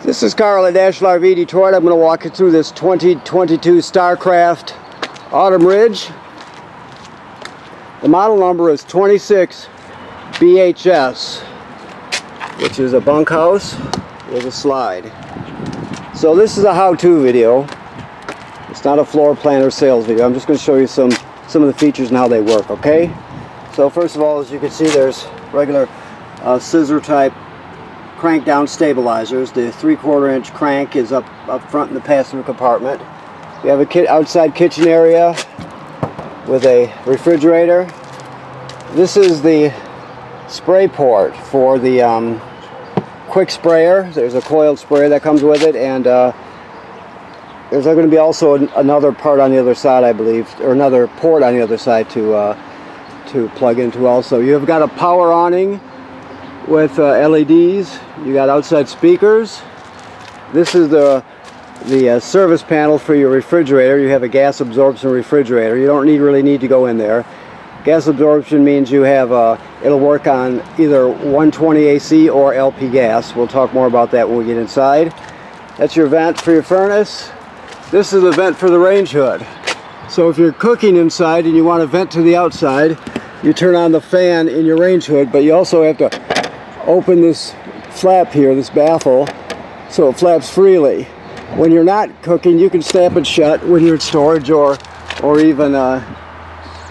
This is Carl at National RV Detroit. I'm going to walk you through this 2022 Starcraft Autumn Ridge. The model number is 26 BHS, which is a bunkhouse with a slide. So this is a how-to video. It's not a floor plan or sales video. I'm just going to show you some of the features and how they work, okay? So first of all, as you can see, there's regular scissor type crank down stabilizers. The 3/4 inch crank is up front in the pass-through compartment. You have a outside kitchen area with a refrigerator. This is the spray port for the quick sprayer. There's a coiled sprayer that comes with it, and there's going to be also another part on the other side, I believe, or another port on the other side to plug into also. You've got a power awning with LEDs. You got outside speakers. This is the service panel for your refrigerator. You have a gas absorption refrigerator. You don't really need to go in there. Gas absorption means you have it'll work on either 120 AC or LP gas. We'll talk more about that when we get inside. That's your vent for your furnace. This is the vent for the range hood. So if you're cooking inside and you want to vent to the outside, you turn on the fan in your range hood, but you also have to open this flap here, this baffle, so it flaps freely. When you're not cooking, you can snap it shut when you're in storage or even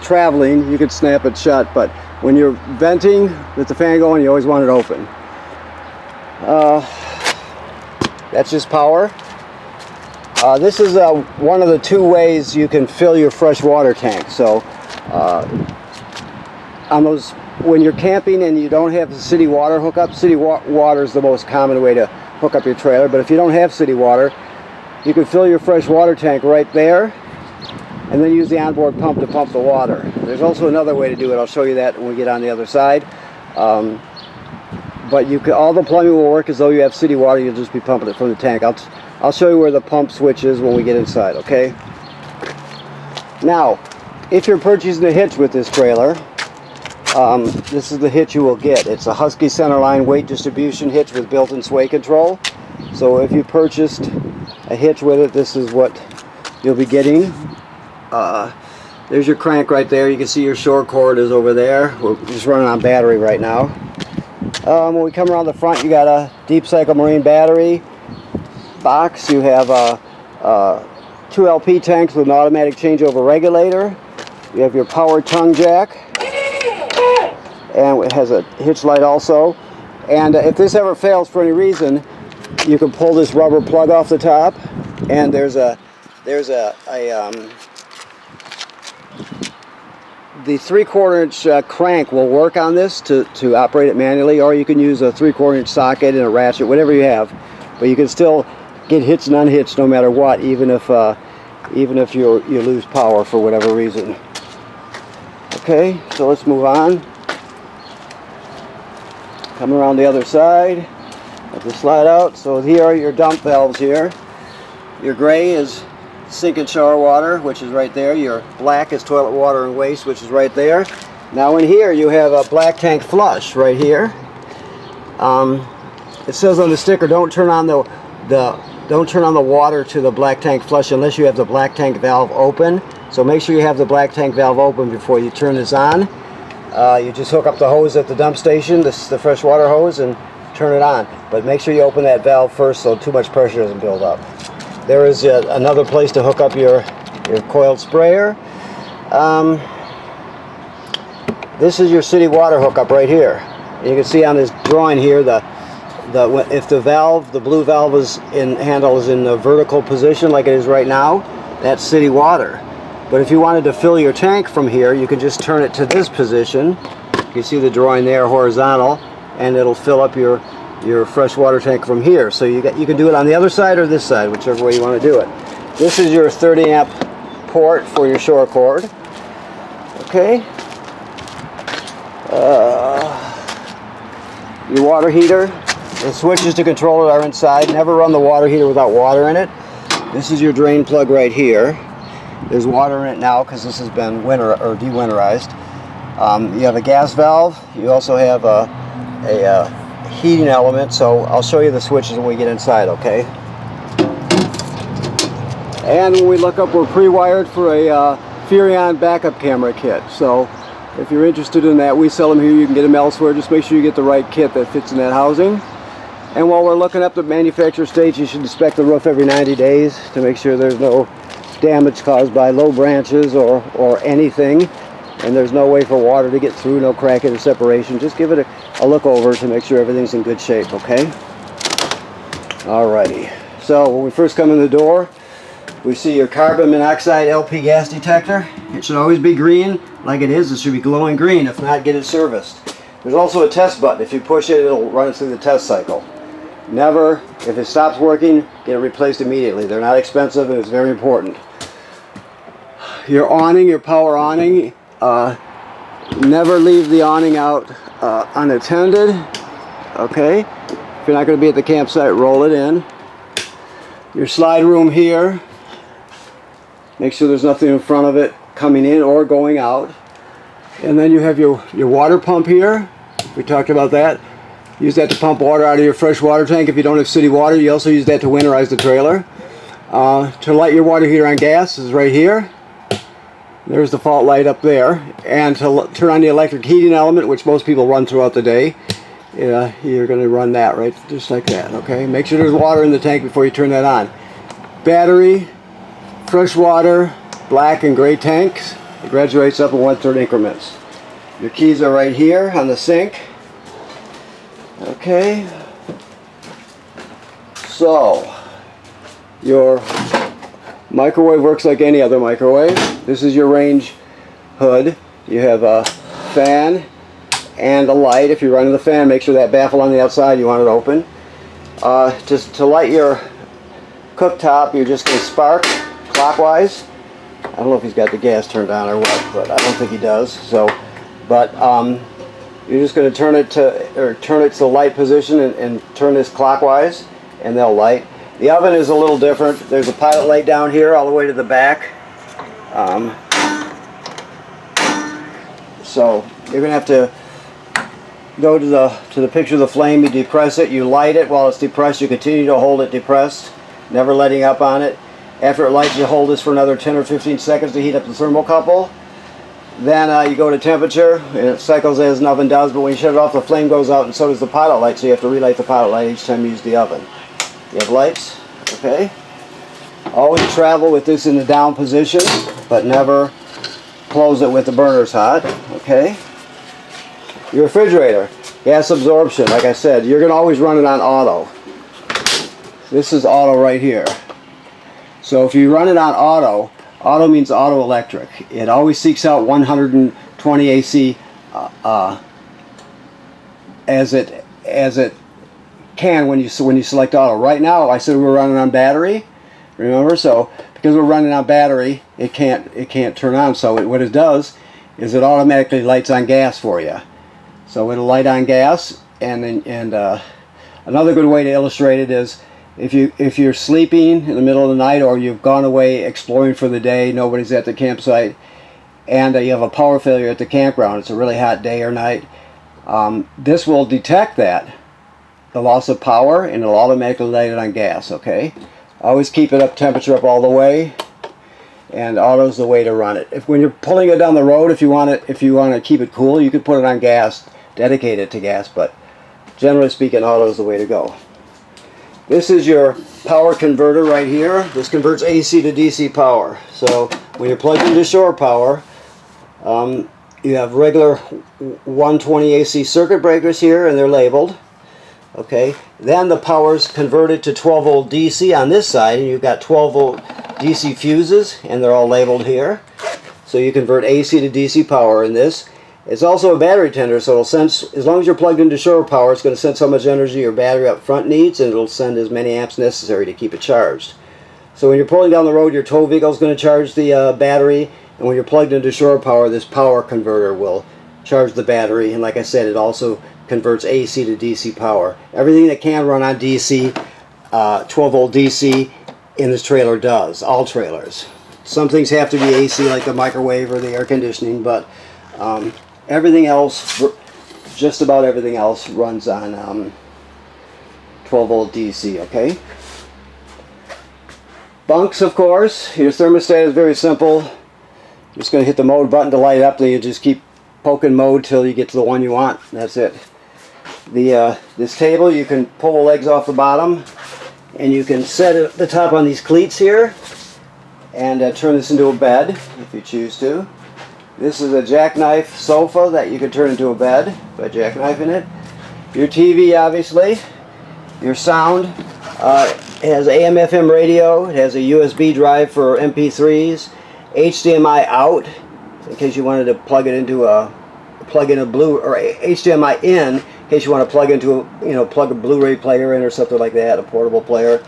traveling. You can snap it shut, but when you're venting with the fan going, you always want it open. That's just power. This is one of the two ways you can fill your fresh water tank. So on those, when you're camping and you don't have the city water hookup, city water is the most common way to hook up your trailer, but if you don't have city water, you can fill your fresh water tank right there and then use the onboard pump to pump the water. There's also another way to do it. I'll show you that when we get on the other side. But all the plumbing will work as though you have city water. You'll just be pumping it from the tank. I'll show you where the pump switch is when we get inside, okay? Now, if you're purchasing a hitch with this trailer, this is the hitch you will get. It's a Husky centerline weight distribution hitch with built-in sway control. So if you purchased a hitch with it, this is what you'll be getting. There's your crank right there. You can see your short cord is over there. We're just running on battery right now. When we come around the front, you got a deep cycle marine battery box. You have 2 LP tanks with an automatic changeover regulator. You have your power tongue jack, and it has a hitch light also. And if this ever fails for any reason, you can pull this rubber plug off the top, and the 3/4 inch crank will work on this to operate it manually, or you can use a 3/4 inch socket and a ratchet, whatever you have. But you can still get hitched and unhitched no matter what, even if you lose power for whatever reason. Okay, so let's move on. Come around the other side. Let this slide out. So here are your dump valves here. Your gray is sink and shower water, which is right there. Your black is toilet water and waste, which is right there. Now in here you have a black tank flush right here. It says on the sticker, don't turn on the water to the black tank flush unless you have the black tank valve open. So make sure you have the black tank valve open before you turn this on. You just hook up the hose at the dump station, the fresh water hose, and turn it on. But make sure you open that valve first so too much pressure doesn't build up. There is another place to hook up your coiled sprayer. This is your city water hookup right here. You can see on this drawing here if the valve, the blue valve handle is in the vertical position like it is right now, that's city water. But if you wanted to fill your tank from here, you can just turn it to this position. You can see the drawing there, horizontal, and it'll fill up your fresh water tank from here. So you can do it on the other side or this side, whichever way you want to do it. This is your 30 amp port for your short cord. Okay. Your water heater. The switches to control it are inside. Never run the water heater without water in it. This is your drain plug right here. There's water in it now because this has been dewinterized. You have a gas valve. You also have a heating element, so I'll show you the switches when we get inside, okay? And when we look up, we're pre-wired for a Furion backup camera kit. So if you're interested in that, we sell them here. You can get them elsewhere. Just make sure you get the right kit that fits in that housing. And while we're looking up the manufacturer stage, you should inspect the roof every 90 days to make sure there's no damage caused by low branches or anything. And there's no way for water to get through, no cracking or separation. Just give it a look over to make sure everything's in good shape, okay? Alrighty. So when we first come in the door, we see your carbon monoxide LP gas detector. It should always be green like it is. It should be glowing green. If not, get it serviced. There's also a test button. If you push it, it'll run it through the test cycle. Never, if it stops working, get it replaced immediately. They're not expensive and it's very important. Your awning, your power awning, never leave the awning out unattended. Okay? If you're not going to be at the campsite, roll it in. Your slide room here. Make sure there's nothing in front of it coming in or going out. And then you have your water pump here. We talked about that. Use that to pump water out of your fresh water tank. If you don't have city water, you also use that to winterize the trailer. To light your water heater on gas is right here. There's the fault light up there. And to turn on the electric heating element, which most people run throughout the day, you're going to run that right just like that. Okay. Make sure there's water in the tank before you turn that on. Battery. Fresh water, black and gray tanks. It graduates up in 1/3 increments. Your keys are right here on the sink. Okay. So, your microwave works like any other microwave. This is your range hood. You have a fan and a light. If you're running the fan, make sure that baffle on the outside, you want it open. Just to light your cooktop, you're just going to spark clockwise. I don't know if he's got the gas turned on or what, but I don't think he does. So, but you're just going to turn it to the light position and turn this clockwise, and they'll light. The oven is a little different. There's a pilot light down here all the way to the back. So you're going to have to go to the picture of the flame. You depress it. You light it while it's depressed. You continue to hold it depressed, never letting up on it. After it lights, you hold this for another 10 or 15 seconds to heat up the thermocouple. Then you go to temperature, and it cycles as an oven does, but when you shut it off, the flame goes out, and so does the pilot light, so you have to relight the pilot light each time you use the oven. You have lights, okay? Always travel with this in the down position, but never close it with the burners hot, okay? Your refrigerator, gas absorption, like I said, you're going to always run it on auto. This is auto right here. So if you run it on auto, auto means auto electric. It always seeks out 120 AC as it can when you select auto. Right now, I said we're running on battery. Remember, so because we're running on battery, it can't turn on. So what it does is it automatically lights on gas for you. So it'll light on gas, and another good way to illustrate it is, if you're sleeping in the middle of the night, or you've gone away exploring for the day, nobody's at the campsite, and you have a power failure at the campground, it's a really hot day or night, this will detect the loss of power, and it'll automatically light it on gas. Okay, always keep it temperature up all the way, and auto's the way to run it. When you're pulling it down the road, if you want to keep it cool, you could put it on gas, dedicate it to gas, but generally speaking, auto's the way to go. This is your power converter right here. This converts AC to DC power. So when you're plugged into shore power, you have regular 120 AC circuit breakers here, and they're labeled. Okay. Then the power's converted to 12 volt DC on this side, and you've got 12 volt DC fuses, and they're all labeled here. So you convert AC to DC power in this. It's also a battery tender, so it'll sense, as long as you're plugged into shore power, it's going to sense how much energy your battery up front needs, and it'll send as many amps necessary to keep it charged. So when you're pulling down the road, your tow vehicle is going to charge the battery, and when you're plugged into shore power, this power converter will charge the battery, and like I said, it also converts AC to DC power. Everything that can run on DC, 12 volt DC, in this trailer does, all trailers. Some things have to be AC, like the microwave or the air conditioning, but everything else, just about everything else, runs on 12 volt DC, okay? Bunks, of course. Your thermostat is very simple. You're just going to hit the mode button to light it up, then you just keep poking mode till you get to the one you want. That's it. This table, you can pull the legs off the bottom, and you can set it at the top on these cleats here, and turn this into a bed if you choose to. This is a jackknife sofa that you can turn into a bed by jackknifing it. Your TV, obviously. Your sound. It has AM FM radio. It has a USB drive for MP3s. HDMI out, in case you wanted to plug it into or HDMI in case you want to plug into plug a Blu-ray player in or something like that, a portable player,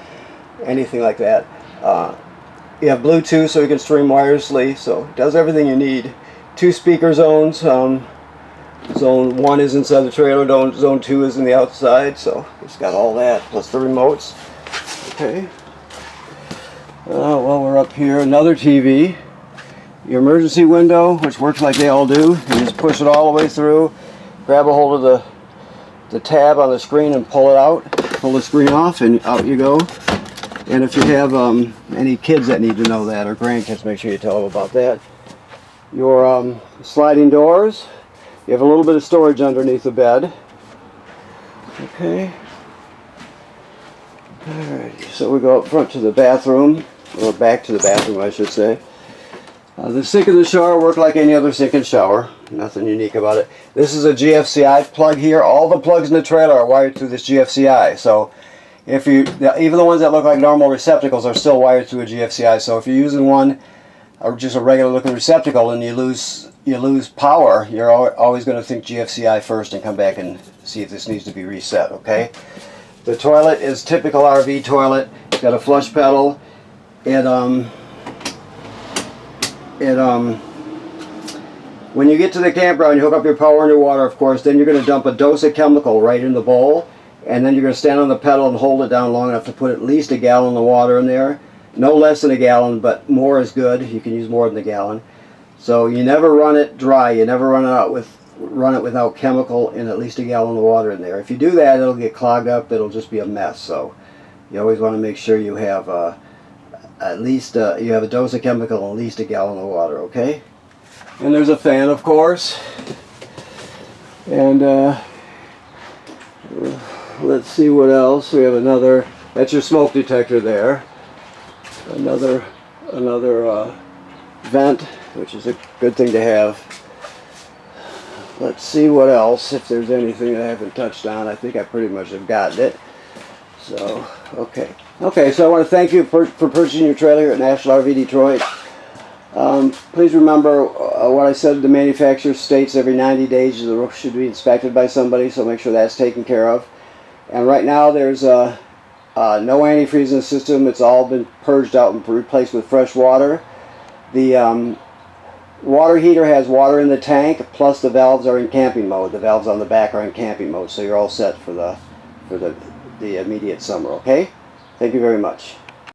anything like that. You have Bluetooth, so you can stream wirelessly, so it does everything you need. 2 speaker zones. Zone 1 is inside the trailer, zone 2 is in the outside, so it's got all that, plus the remotes. Okay. Well, we're up here, another TV. Your emergency window, which works like they all do. You just push it all the way through, grab a hold of the tab on the screen and pull it out. Pull the screen off and out you go. And if you have any kids that need to know that, or grandkids, make sure you tell them about that. Your sliding doors. You have a little bit of storage underneath the bed. Okay. Alright, so we go up front to the bathroom, or back to the bathroom I should say. The sink and the shower work like any other sink and shower. Nothing unique about it. This is a GFCI plug here. All the plugs in the trailer are wired through this GFCI. So if even the ones that look like normal receptacles are still wired through a GFCI. So if you're using one, or just a regular looking receptacle, and you lose power, you're always going to think GFCI first and come back and see if this needs to be reset, okay? The toilet is typical RV toilet. It's got a flush pedal. When you get to the campground, you hook up your power and your water, of course, then you're going to dump a dose of chemical right in the bowl, and then you're going to stand on the pedal and hold it down long enough to put at least a gallon of water in there. No less than a gallon, but more is good. You can use more than a gallon. So you never run it dry. You never run it without chemical and at least a gallon of water in there. If you do that, it'll get clogged up. It'll just be a mess. So you always want to make sure you have at least you have a dose of chemical and at least a gallon of water. Okay. And there's a fan, of course. And let's see what else. We have another. That's your smoke detector there. Another vent, which is a good thing to have. Let's see what else, if there's anything that I haven't touched on. I think I pretty much have gotten it. So, okay. So I want to thank you for purchasing your trailer here at National RV Detroit. Please remember what I said. The manufacturer states every 90 days the roof should be inspected by somebody, so make sure that's taken care of. And right now there's no antifreeze in the system. It's all been purged out and replaced with fresh water. The water heater has water in the tank, plus the valves are in camping mode. The valves on the back are in camping mode, so you're all set for the immediate summer, okay? Thank you very much.